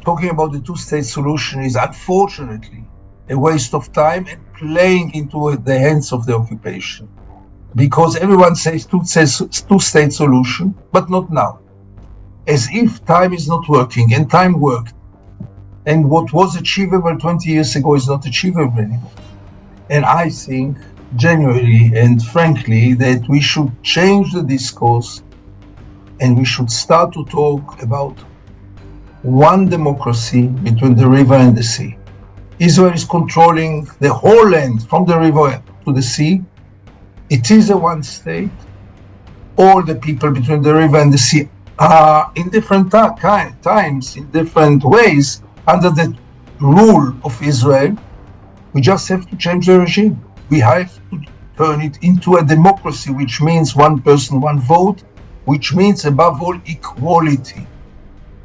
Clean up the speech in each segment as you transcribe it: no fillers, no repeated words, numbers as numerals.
talking about the two-state solution is unfortunately a waste of time and playing into the hands of the occupation. Because everyone says two-state solution, but not now. As if time is not working, and time worked. And what was achievable 20 years ago is not achievable anymore. And I think, genuinely and frankly, that we should change the discourse and we should start to talk about one democracy between the river and the sea. Israel is controlling the whole land from the river to the sea. It is a one state. All the people between the river and the sea are in different times, in different ways, under the rule of Israel. We just have to change the regime. We have to turn it into a democracy, which means one person, one vote, which means above all equality.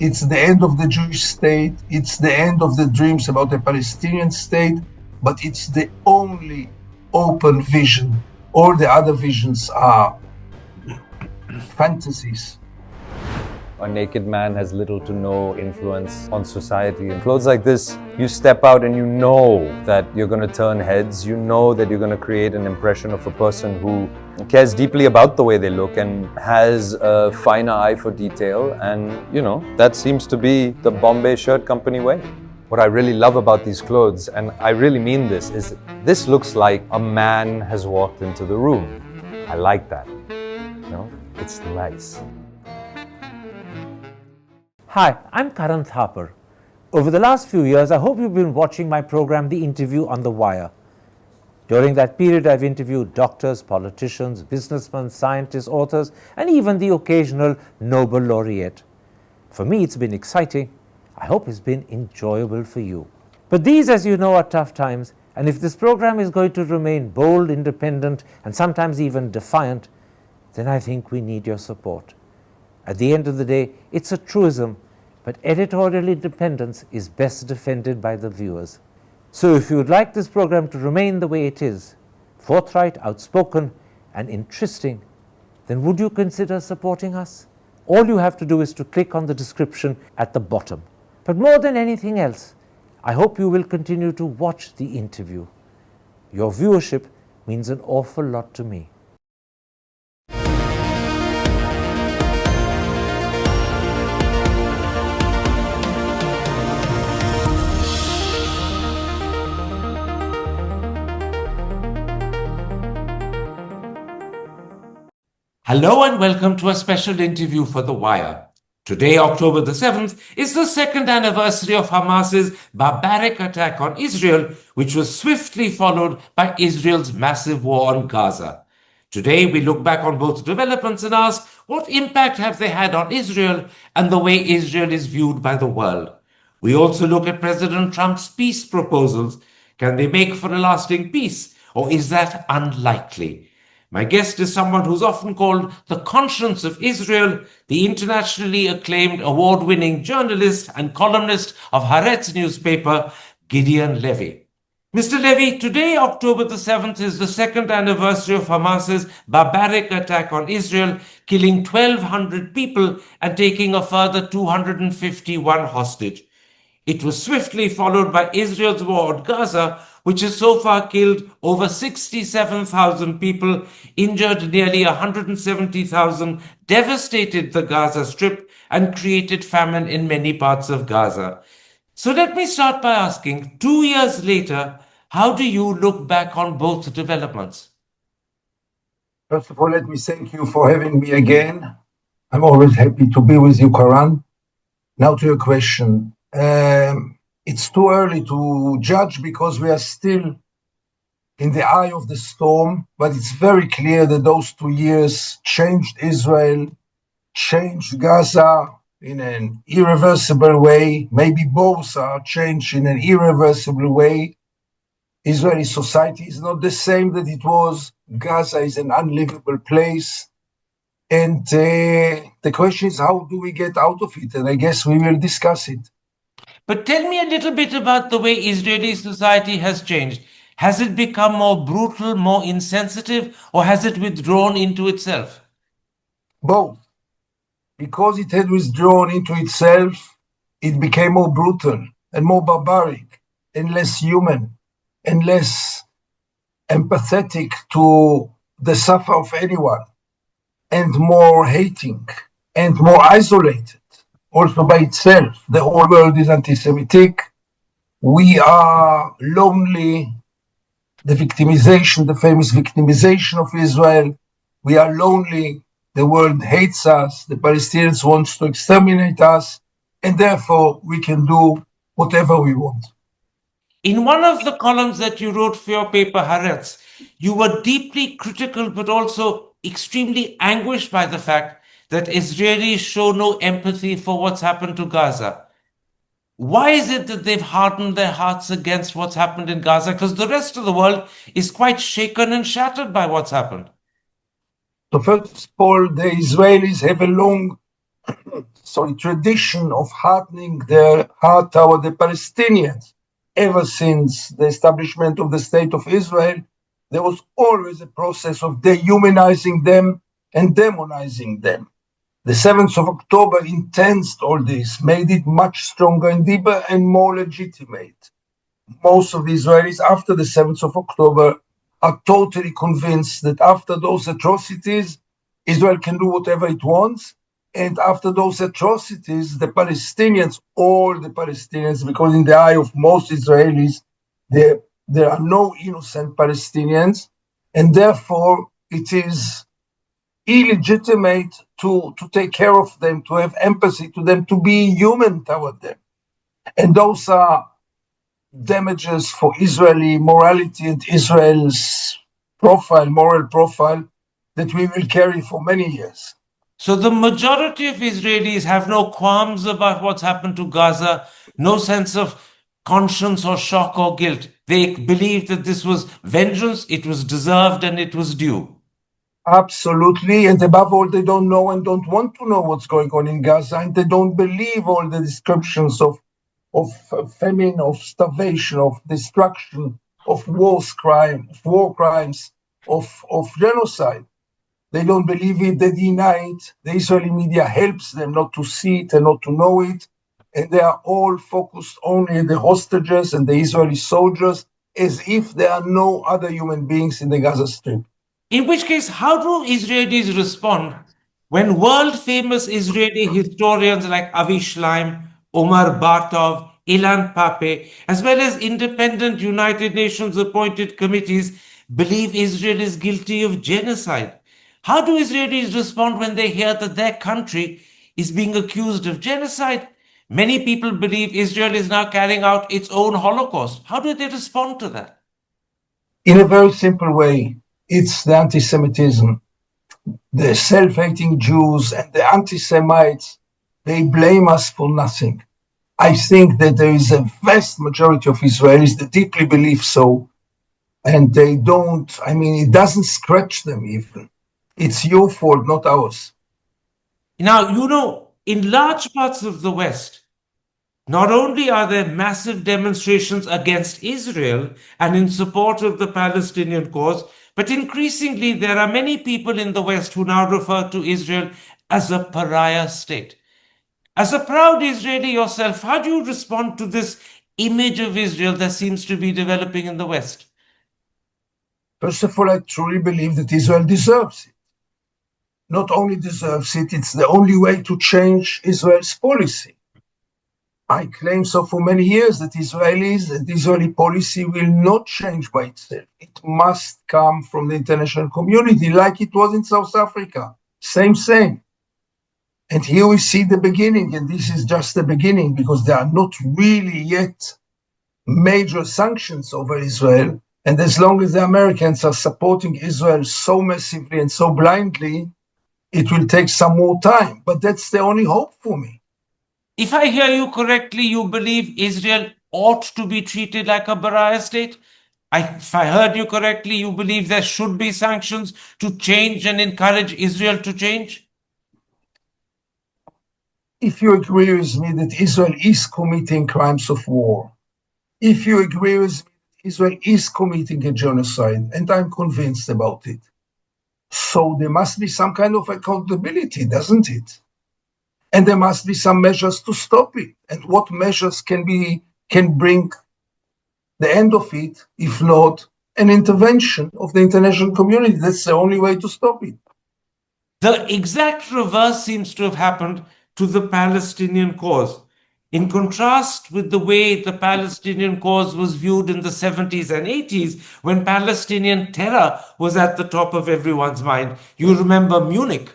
It's the end of the Jewish state. It's the end of the dreams about the Palestinian state, but it's the only open vision. All the other visions are fantasies. A naked man has little to no influence on society. In clothes like this, you step out and you know that you're going to turn heads. You know that you're going to create an impression of a person who cares deeply about the way they look and has a finer eye for detail. And, that seems to be the Bombay Shirt Company way. What I really love about these clothes, and I really mean this, is this looks like a man has walked into the room. I like that. It's nice. Hi, I'm Karan Thapar. Over the last few years, I hope you've been watching my program, The Interview on The Wire. During that period, I've interviewed doctors, politicians, businessmen, scientists, authors, and even the occasional Nobel laureate. For me, it's been exciting. I hope it's been enjoyable for you. But these, as you know, are tough times, and if this program is going to remain bold, independent, and sometimes even defiant, then I think we need your support. At the end of the day, it's a truism, but editorial independence is best defended by the viewers. So if you would like this program to remain the way it is, forthright, outspoken, and interesting, then would you consider supporting us? All you have to do is to click on the description at the bottom. But more than anything else, I hope you will continue to watch the interview. Your viewership means an awful lot to me. Hello and welcome to a special interview for The Wire. Today, October the 7th, is the second anniversary of Hamas's barbaric attack on Israel, which was swiftly followed by Israel's massive war on Gaza. Today, we look back on both developments and ask, what impact have they had on Israel and the way Israel is viewed by the world? We also look at President Trump's peace proposals. Can they make for a lasting peace, or is that unlikely? My guest is someone who's often called the conscience of Israel, the internationally acclaimed award-winning journalist and columnist of Haaretz newspaper, Gideon Levy. Mr. Levy, today, October the 7th, is the second anniversary of Hamas's barbaric attack on Israel, killing 1,200 people and taking a further 251 hostage. It was swiftly followed by Israel's war on Gaza, which has so far killed over 67,000 people, injured nearly 170,000, devastated the Gaza Strip, and created famine in many parts of Gaza. So let me start by asking, 2 years later, how do you look back on both developments? First of all, let me thank you for having me again. I'm always happy to be with you, Karan. Now to your question. It's too early to judge because we are still in the eye of the storm, but it's very clear that those 2 years changed Israel, changed Gaza in an irreversible way. Maybe both are changed in an irreversible way. Israeli society is not the same that it was. Gaza is an unlivable place. And the question is, how do we get out of it? And I guess we will discuss it. But tell me a little bit about the way Israeli society has changed. Has it become more brutal, more insensitive, or has it withdrawn into itself? Both. Because it had withdrawn into itself, it became more brutal and more barbaric and less human and less empathetic to the suffer of anyone, and more hating and more isolated also by itself. The whole world is anti-Semitic. We are lonely. The victimization, the famous victimization of Israel. We are lonely. The world hates us. The Palestinians want to exterminate us. And therefore, we can do whatever we want. In one of the columns that you wrote for your paper, Haaretz, you were deeply critical but also extremely anguished by the fact that Israelis show no empathy for what's happened to Gaza. Why is it that they've hardened their hearts against what's happened in Gaza? Because the rest of the world is quite shaken and shattered by what's happened. So first of all, the Israelis have a long tradition of hardening their heart toward the Palestinians. Ever since the establishment of the State of Israel, there was always a process of dehumanizing them and demonizing them. The 7th of October intensed all this, made it much stronger and deeper and more legitimate. Most of the Israelis after the 7th of October are totally convinced that after those atrocities, Israel can do whatever it wants. And after those atrocities, the Palestinians, all the Palestinians, because in the eye of most Israelis, there are no innocent Palestinians, and therefore it is illegitimate to take care of them, to have empathy to them, to be human toward them. And those are damages for Israeli morality and Israel's moral profile, that we will carry for many years. So the majority of Israelis have no qualms about what's happened to Gaza, no sense of conscience or shock or guilt. They believe that this was vengeance, it was deserved, and it was due. Absolutely. And above all, they don't know and don't want to know what's going on in Gaza, and they don't believe all the descriptions of famine, of starvation, of destruction, of war crimes, of genocide. They don't believe it, they deny it. The Israeli media helps them not to see it and not to know it. And they are all focused only on the hostages and the Israeli soldiers, as if there are no other human beings in the Gaza Strip. In which case, how do Israelis respond when world-famous Israeli historians like Avi Shlaim, Omar Bartov, Ilan Pape, as well as independent United Nations appointed committees believe Israel is guilty of genocide? How do Israelis respond when they hear that their country is being accused of genocide? Many people believe Israel is now carrying out its own Holocaust. How do they respond to that? In a very simple way, it's the anti-Semitism. The self-hating Jews and the anti-Semites, they blame us for nothing. I think that there is a vast majority of Israelis that deeply believe so, and they don't, it doesn't scratch them even. It's your fault, not ours. Now, in large parts of the West, not only are there massive demonstrations against Israel and in support of the Palestinian cause, but increasingly there are many people in the West who now refer to Israel as a pariah state. As a proud Israeli yourself, how do you respond to this image of Israel that seems to be developing in the West? First of all, I truly believe that Israel deserves it. Not only deserves it, it's the only way to change Israel's policy. I claim so for many years that Israeli policy will not change by itself. It must come from the international community, like it was in South Africa. Same. And here we see the beginning, and this is just the beginning, because there are not really yet major sanctions over Israel. And as long as the Americans are supporting Israel so massively and so blindly, it will take some more time. But that's the only hope for me. If I hear you correctly, you believe Israel ought to be treated like a pariah state? If I heard you correctly, you believe there should be sanctions to change and encourage Israel to change? If you agree with me that Israel is committing crimes of war, if you agree with me that Israel is committing a genocide, and I'm convinced about it, so there must be some kind of accountability, doesn't it? And there must be some measures to stop it. And what measures can bring the end of it, if not an intervention of the international community? That's the only way to stop it. The exact reverse seems to have happened to the Palestinian cause. In contrast with the way the Palestinian cause was viewed in the 70s and 80s, when Palestinian terror was at the top of everyone's mind. You remember Munich.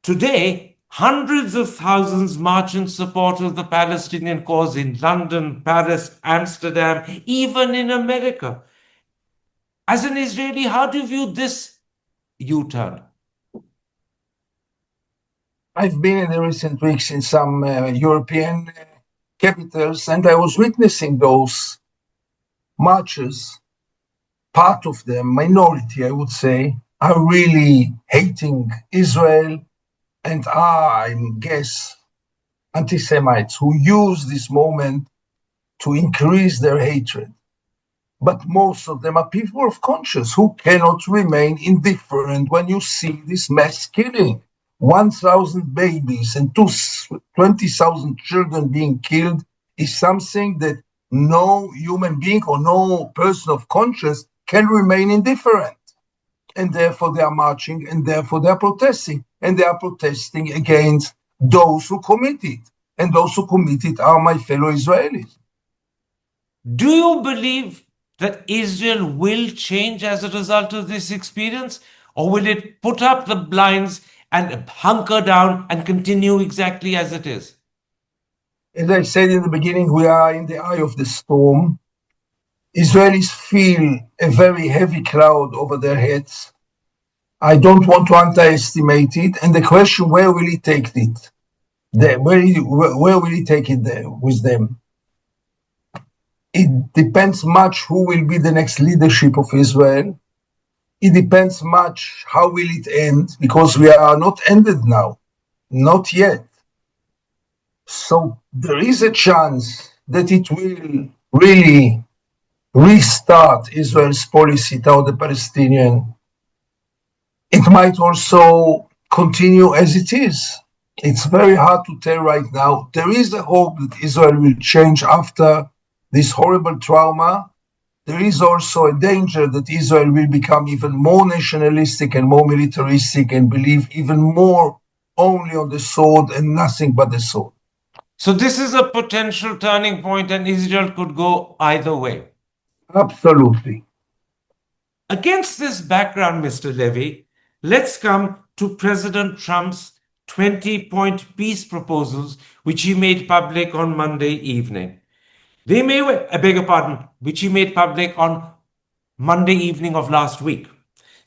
Today, hundreds of thousands march in support of the Palestinian cause in London, Paris, Amsterdam, even in America. As an Israeli, how do you view this U-turn? I've been in the recent weeks in some European capitals, and I was witnessing those marches. Part of them, minority, I would say, are really hating Israel and are, I guess, anti-Semites who use this moment to increase their hatred. But most of them are people of conscience who cannot remain indifferent when you see this mass killing. 1,000 babies and 20,000 children being killed is something that no human being or no person of conscience can remain indifferent. And therefore they are marching, and therefore they are protesting. And they are protesting against those who commit it. And those who commit it are my fellow Israelis. Do you believe that Israel will change as a result of this experience? Or will it put up the blinds and hunker down and continue exactly as it is? As I said in the beginning, we are in the eye of the storm. Israelis feel a very heavy cloud over their heads. I don't want to underestimate it. And the question, where will he take it? Where will he take it there with them? It depends much who will be the next leadership of Israel. It depends much how will it end, because we are not ended now, not yet. So there is a chance that it will really restart Israel's policy toward the Palestinian. It might also continue as it is. It's very hard to tell right now. There is a hope that Israel will change after this horrible trauma. There is also a danger that Israel will become even more nationalistic and more militaristic and believe even more only on the sword and nothing but the sword. So this is a potential turning point, and Israel could go either way. Absolutely. Against this background, Mr. Levy, let's come to President Trump's 20-point peace proposals, which he made public on Monday evening. Which he made public on Monday evening of last week.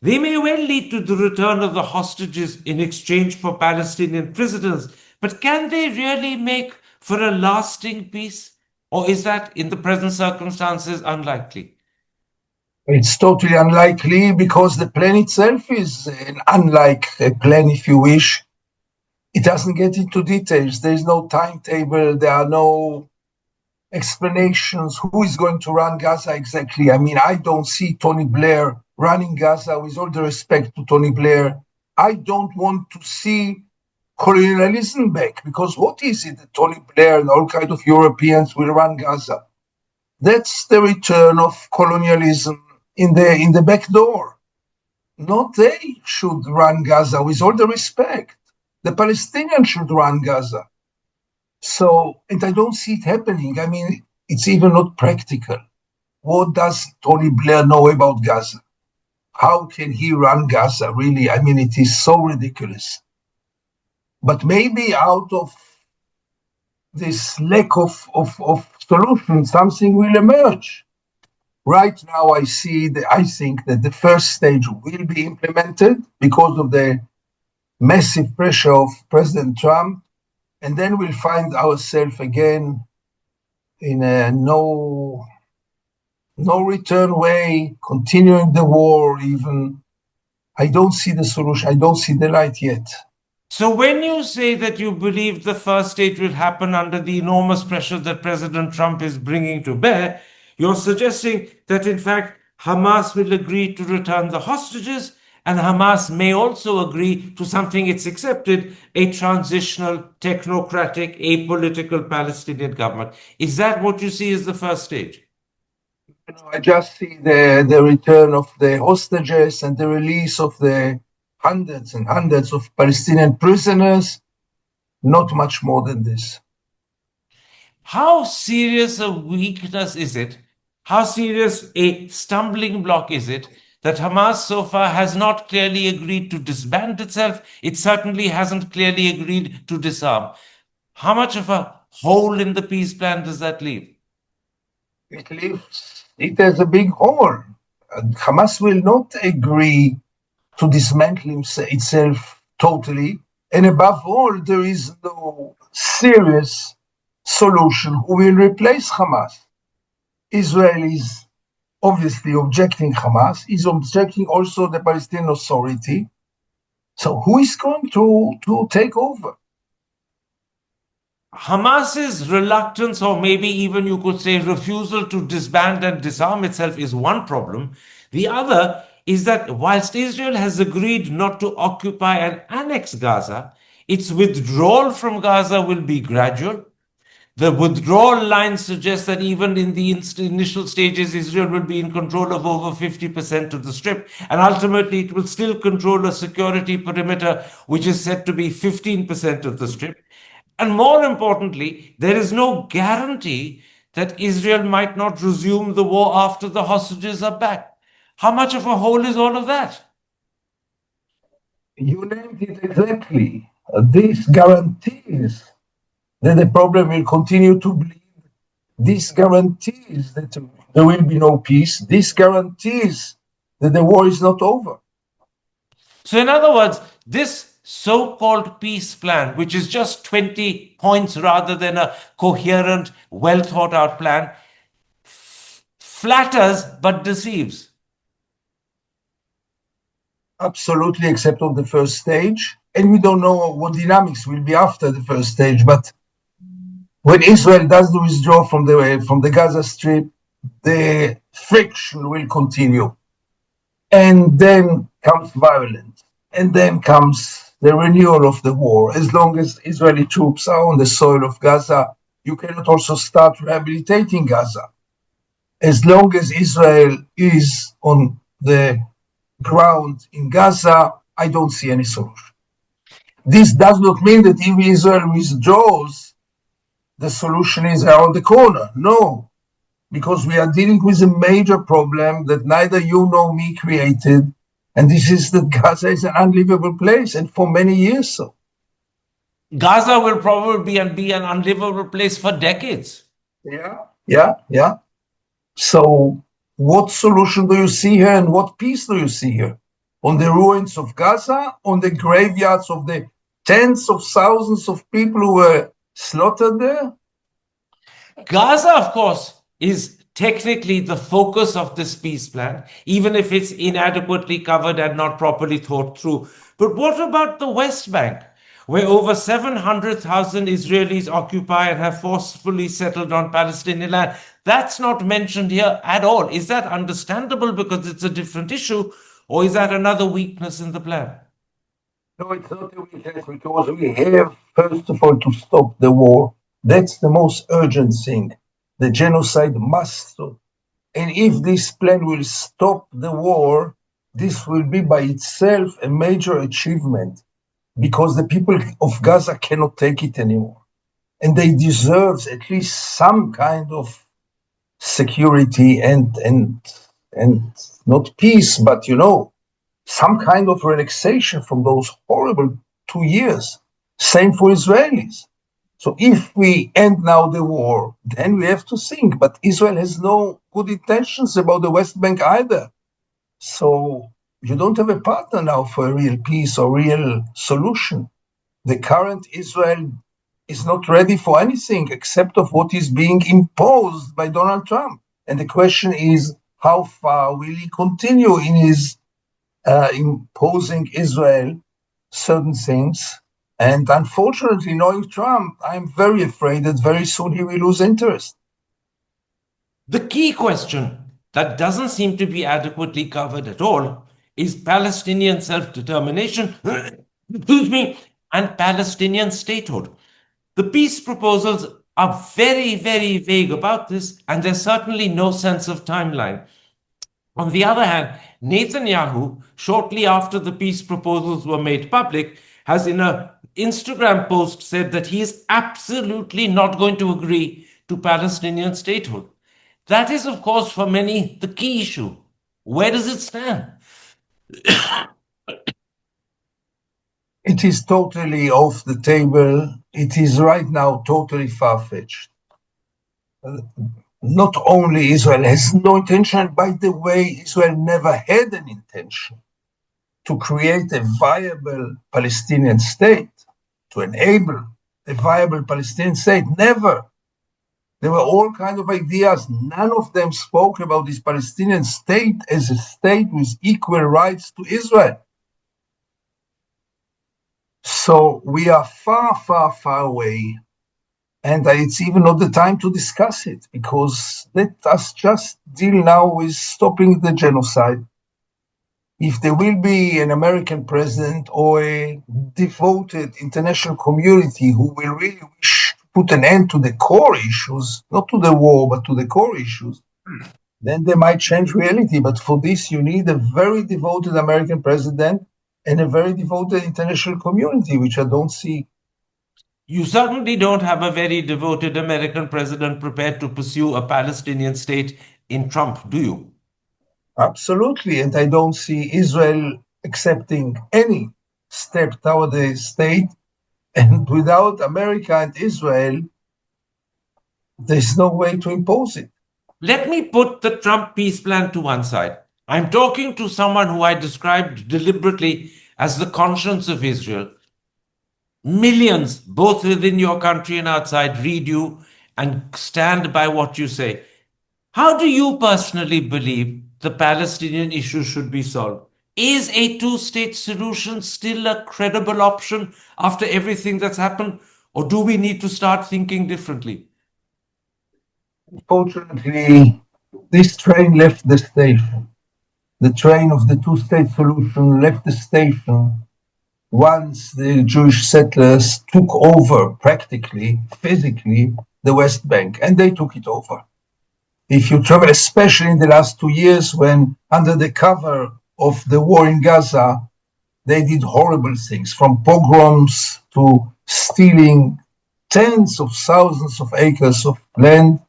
They may well lead to the return of the hostages in exchange for Palestinian prisoners, but can they really make for a lasting peace? Or is that, in the present circumstances, unlikely? It's totally unlikely, because the plan itself is an unlike plan, if you wish. It doesn't get into details. There is no timetable. There are no explanations. Who is going to run Gaza exactly? I mean, I don't see Tony Blair running Gaza, with all the respect to Tony Blair. I don't want to see colonialism back, because what is it that Tony Blair and all kinds of Europeans will run Gaza? That's the return of colonialism in the back door. Not they should run Gaza, with all the respect. The Palestinians should run Gaza. So, and I don't see it happening. I mean, it's even not practical. What does Tony Blair know about Gaza? How can he run Gaza, really? I mean, it is so ridiculous. But maybe out of this lack of solution, something will emerge. Right now, I think that the first stage will be implemented because of the massive pressure of President Trump. And then we'll find ourselves again in a no return way, continuing the war even. I don't see the solution. I don't see the light yet. So when you say that you believe the first stage will happen under the enormous pressure that President Trump is bringing to bear, you're suggesting that in fact Hamas will agree to return the hostages, and Hamas may also agree to something it's accepted, a transitional, technocratic, apolitical Palestinian government. Is that what you see as the first stage? I just see the return of the hostages and the release of the hundreds and hundreds of Palestinian prisoners. Not much more than this. How serious a weakness is it? How serious a stumbling block is it that Hamas so far has not clearly agreed to disband itself? It certainly hasn't clearly agreed to disarm. How much of a hole in the peace plan does that leave? It has a big hole. Hamas will not agree to dismantle itself totally. And above all, there is no serious solution who will replace Hamas. Israel is obviously objecting Hamas, is objecting also the Palestinian Authority. So who is going to take over? Hamas's reluctance, or maybe even you could say refusal to disband and disarm itself, is one problem. The other is that whilst Israel has agreed not to occupy and annex Gaza, its withdrawal from Gaza will be gradual. The withdrawal line suggests that even in the initial stages, Israel will be in control of over 50% of the strip, and ultimately it will still control a security perimeter which is said to be 15% of the strip. And more importantly, there is no guarantee that Israel might not resume the war after the hostages are back. How much of a hole is all of that? You named it exactly. This guarantees that the problem will continue to bleed. This guarantees that there will be no peace. This guarantees that the war is not over. So in other words, this so-called peace plan, which is just 20 points rather than a coherent, well-thought-out plan, flatters but deceives. Absolutely, except on the first stage. And we don't know what dynamics will be after the first stage. But when Israel does the withdrawal from the Gaza Strip, the friction will continue. And then comes violence. And then comes the renewal of the war. As long as Israeli troops are on the soil of Gaza, you cannot also start rehabilitating Gaza. As long as Israel is on the ground in Gaza, I don't see any solution. This does not mean that if Israel withdraws, the solution is around the corner. No, because we are dealing with a major problem that neither you nor me created, and this is that Gaza is an unlivable place, and for many years so. Gaza will probably be an unlivable place for decades. Yeah. So what solution do you see here, and what peace do you see here? On the ruins of Gaza, on the graveyards of the tens of thousands of people who were slaughtered there? Gaza, of course, is technically the focus of this peace plan, even if it's inadequately covered and not properly thought through. But what about the West Bank, where over 700,000 Israelis occupy and have forcefully settled on Palestinian land? That's not mentioned here at all. Is that understandable because it's a different issue, or is that another weakness in the plan? No, it's not a weakness, because we have, first of all, to stop the war. That's the most urgent thing. The genocide must stop. And if this plan will stop the war, this will be by itself a major achievement, because the people of Gaza cannot take it anymore. And they deserve at least some kind of security and not peace, but, some kind of relaxation from those horrible 2 years. Same for Israelis. So if we end now the war, then we have to think. But Israel has no good intentions about the West Bank either. So you don't have a partner now for a real peace or real solution. The current Israel is not ready for anything except of what is being imposed by Donald Trump. And the question is, how far will he continue in his imposing Israel certain things? And unfortunately, knowing Trump, I'm very afraid that very soon he will lose interest. The key question that doesn't seem to be adequately covered at all is Palestinian self-determination, excuse me, and Palestinian statehood. The peace proposals are very, very vague about this, and there's certainly no sense of timeline. On the other hand, Netanyahu, shortly after the peace proposals were made public, has in an Instagram post said that he is absolutely not going to agree to Palestinian statehood. That is, of course, for many the key issue. Where does it stand? It is totally off the table. It is right now totally far-fetched. Not only Israel has no intention, by the way, Israel never had an intention to create a viable Palestinian state, to enable a viable Palestinian state. Never. There were all kinds of ideas. None of them spoke about this Palestinian state as a state with equal rights to Israel. So we are far, far, far away. And it's even not the time to discuss it, because let us just deal now with stopping the genocide. If there will be an American president or a devoted international community who will really wish to put an end to the core issues, not to the war, but to the core issues, then they might change reality. But for this, you need a very devoted American president and a very devoted international community, which I don't see. You certainly don't have a very devoted American president prepared to pursue a Palestinian state in Trump, do you? Absolutely. And I don't see Israel accepting any step toward a state. And without America and Israel, there's no way to impose it. Let me put the Trump peace plan to one side. I'm talking to someone who I described deliberately as the conscience of Israel. Millions, both within your country and outside, read you and stand by what you say. How do you personally believe the Palestinian issue should be solved? Is a two-state solution still a credible option after everything that's happened? Or do we need to start thinking differently? Unfortunately, this train left the station. The train of the two-state solution left the station once the Jewish settlers took over, practically, physically, the West Bank, and they took it over. If you travel, especially in the last 2 years, when under the cover of the war in Gaza, they did horrible things, from pogroms to stealing tens of thousands of acres of land.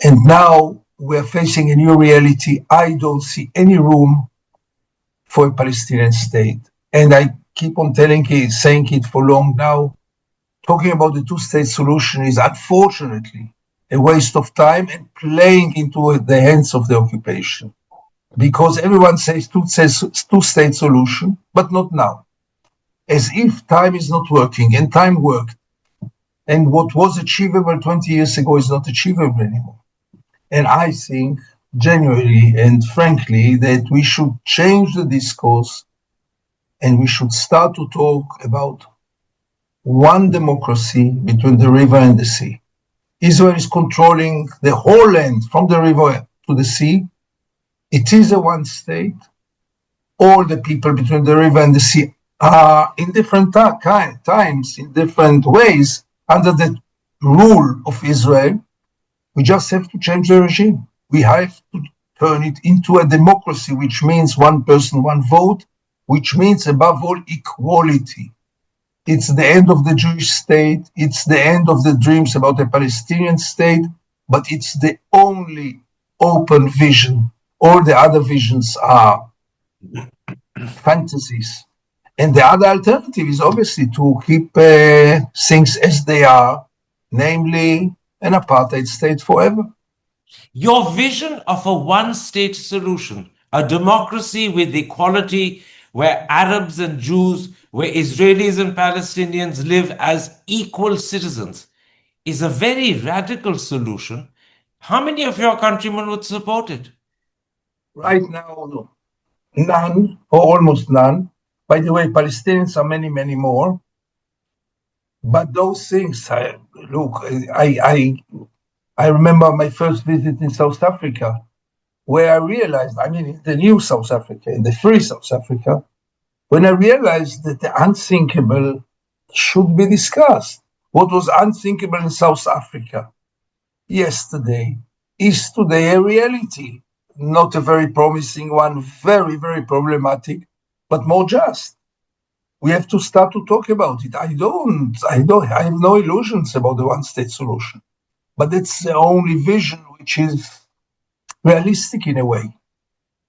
And now we're facing a new reality. I don't see any room for a Palestinian state. And I keep on saying it for long now. Talking about the two-state solution is unfortunately a waste of time and playing into the hands of the occupation. Because everyone says two-state solution, but not now. As if time is not working, and time worked. And what was achievable 20 years ago is not achievable anymore. And I think, genuinely and frankly, that we should change the discourse and we should start to talk about one democracy between the river and the sea. Israel is controlling the whole land from the river to the sea. It is a one state. All the people between the river and the sea are in different times, in different ways, under the rule of Israel. We just have to change the regime. We have to turn it into a democracy, which means one person, one vote, which means above all equality. It's the end of the Jewish state. It's the end of the dreams about a Palestinian state, but it's the only open vision. All the other visions are fantasies. And the other alternative is obviously to keep things as they are, namely an apartheid state forever. Your vision of a one-state solution, a democracy with equality, where Arabs and Jews, where Israelis and Palestinians live as equal citizens, is a very radical solution. How many of your countrymen would support it? Right now, no. None, or almost none. By the way, Palestinians are many, many more. But those things, look, I remember my first visit in South Africa. where I realized, I mean, in the new South Africa, in the free South Africa, when I realized that the unthinkable should be discussed. What was unthinkable in South Africa yesterday is today a reality, not a very promising one, very, very problematic, but more just. We have to start to talk about it. I have no illusions about the one-state solution, but that's the only vision which is realistic in a way.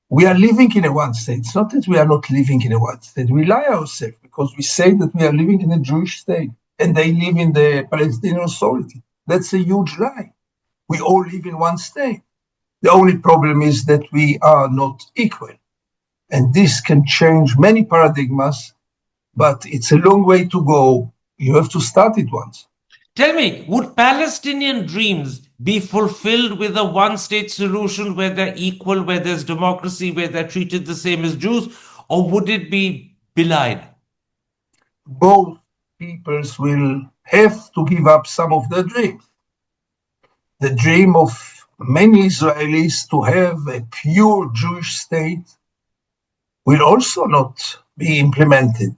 We are living in a one state. It's not that we are not living in a one state. We lie ourselves because we say that we are living in a Jewish state and they live in the Palestinian Authority. That's a huge lie. We all live in one state. The only problem is that we are not equal. And this can change many paradigms, but it's a long way to go. You have to start it once. Tell me, would Palestinian dreams be fulfilled with a one-state solution where they're equal, where there's democracy, where they're treated the same as Jews, or would it be belied? Both peoples will have to give up some of their dreams. The dream of many Israelis to have a pure Jewish state will also not be implemented.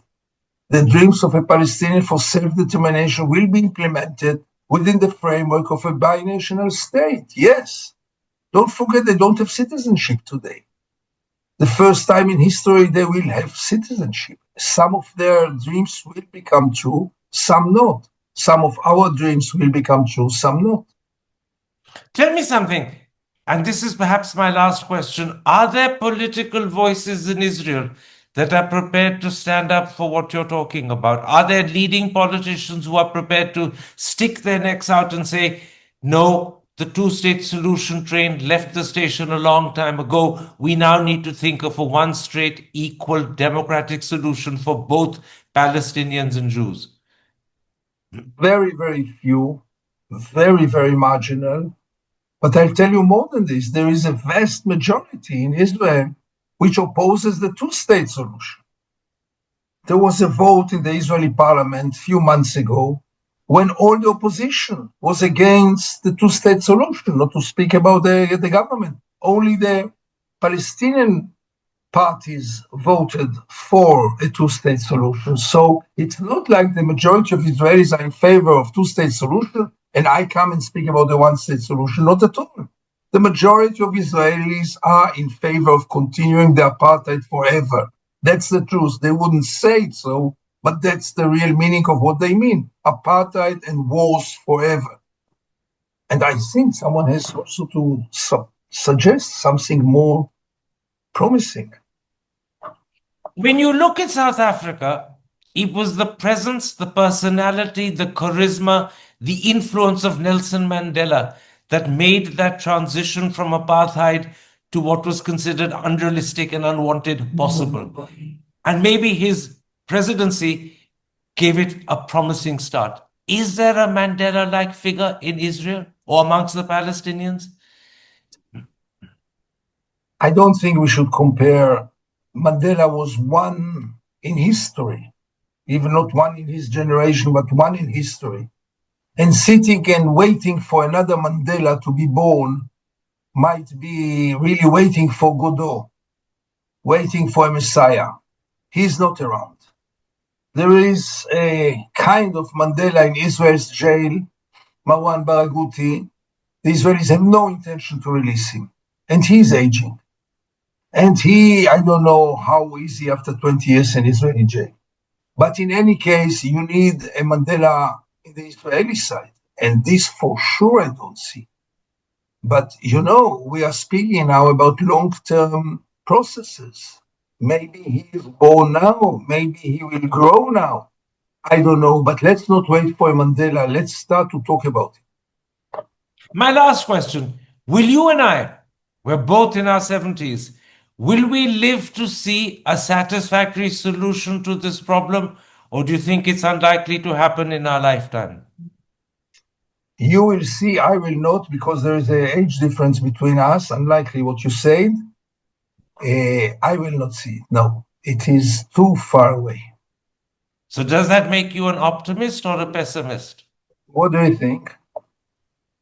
The dreams of a Palestinian for self-determination will be implemented within the framework of a binational state. Yes. Don't forget they don't have citizenship today. The first time in history they will have citizenship. Some of their dreams will become true, some not. Some of our dreams will become true, some not. Tell me something, and this is perhaps my last question. Are there political voices in Israel that are prepared to stand up for what you're talking about? Are there leading politicians who are prepared to stick their necks out and say, no, the two-state solution train left the station a long time ago. We now need to think of a one-state, equal, democratic solution for both Palestinians and Jews? Very, very few, very, very marginal. But I'll tell you more than this. There is a vast majority in Israel which opposes the two-state solution. There was a vote in the Israeli parliament a few months ago when all the opposition was against the two-state solution, not to speak about the government. Only the Palestinian parties voted for a two-state solution. So it's not like the majority of Israelis are in favor of two-state solution and I come and speak about the one-state solution. Not at all. The majority of Israelis are in favor of continuing the apartheid forever. That's the truth. They wouldn't say it so, but that's the real meaning of what they mean. Apartheid and wars forever. And I think someone has also to suggest something more promising. When you look at South Africa, it was the presence, the personality, the charisma, the influence of Nelson Mandela that made that transition from apartheid to what was considered unrealistic and unwanted possible. And maybe his presidency gave it a promising start. Is there a Mandela-like figure in Israel or amongst the Palestinians? I don't think we should compare. Mandela was one in history, even not one in his generation, but one in history. And sitting and waiting for another Mandela to be born might be really waiting for Godot, waiting for a Messiah. He's not around. There is a kind of Mandela in Israel's jail, Marwan Barghouti. The Israelis have no intention to release him. And he's aging. And I don't know how is he after 20 years in Israeli jail. But in any case, you need a Mandela in the Israeli side. And this for sure I don't see. But, we are speaking now about long-term processes. Maybe he is born now. Maybe he will grow now. I don't know. But let's not wait for a Mandela. Let's start to talk about it. My last question. Will you and I, we're both in our 70s, will we live to see a satisfactory solution to this problem? Or do you think it's unlikely to happen in our lifetime? You will see, I will not, because there is an age difference between us, unlikely what you said. I will not see it. No, it is too far away. So does that make you an optimist or a pessimist? What do you think?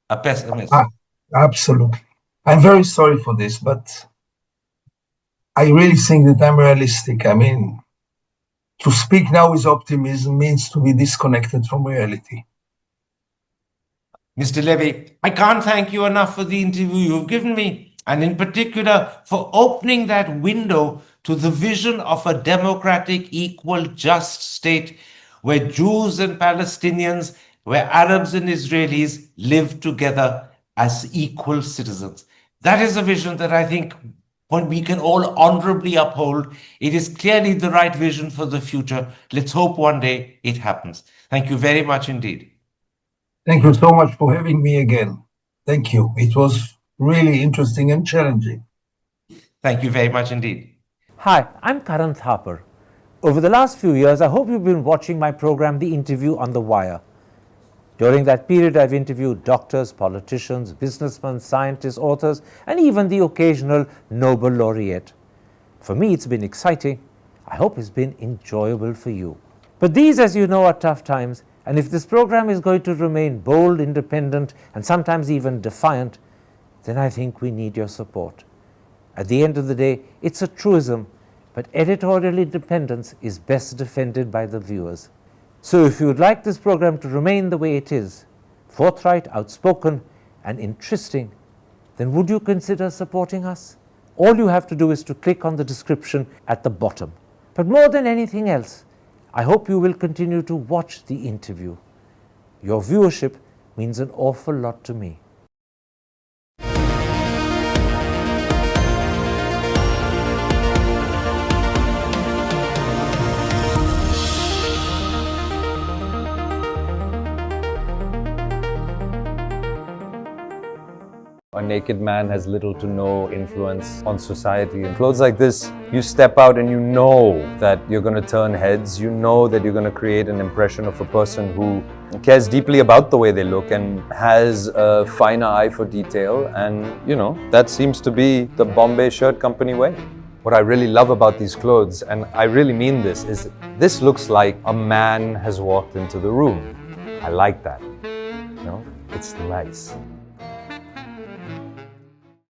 A pessimist. Absolutely. I'm very sorry for this, but I really think that I'm realistic. I mean, to speak now with optimism means to be disconnected from reality. Mr. Levy, I can't thank you enough for the interview you've given me, and in particular for opening that window to the vision of a democratic, equal, just state where Jews and Palestinians, where Arabs and Israelis live together as equal citizens. That is a vision that I think we can all honorably uphold. It is clearly the right vision for the future. Let's hope one day it happens. Thank you very much indeed. Thank you so much for having me again. Thank you. It was really interesting and challenging. Thank you very much indeed. Hi, I'm Karan Thapar. Over the last few years, I hope you've been watching my program, The Interview on the Wire. During that period, I've interviewed doctors, politicians, businessmen, scientists, authors, and even the occasional Nobel laureate. For me, it's been exciting. I hope it's been enjoyable for you. But these, as you know, are tough times, and if this program is going to remain bold, independent, and sometimes even defiant, then I think we need your support. At the end of the day, it's a truism, but editorial independence is best defended by the viewers. So if you would like this program to remain the way it is, forthright, outspoken, and interesting, then would you consider supporting us? All you have to do is to click on the description at the bottom. But more than anything else, I hope you will continue to watch the interview. Your viewership means an awful lot to me. A naked man has little to no influence on society. In clothes like this, you step out and you know that you're going to turn heads. You know that you're going to create an impression of a person who cares deeply about the way they look and has a finer eye for detail. And, you know, that seems to be the Bombay Shirt Company way. What I really love about these clothes, and I really mean this, is this looks like a man has walked into the room. I like that. You know, it's nice.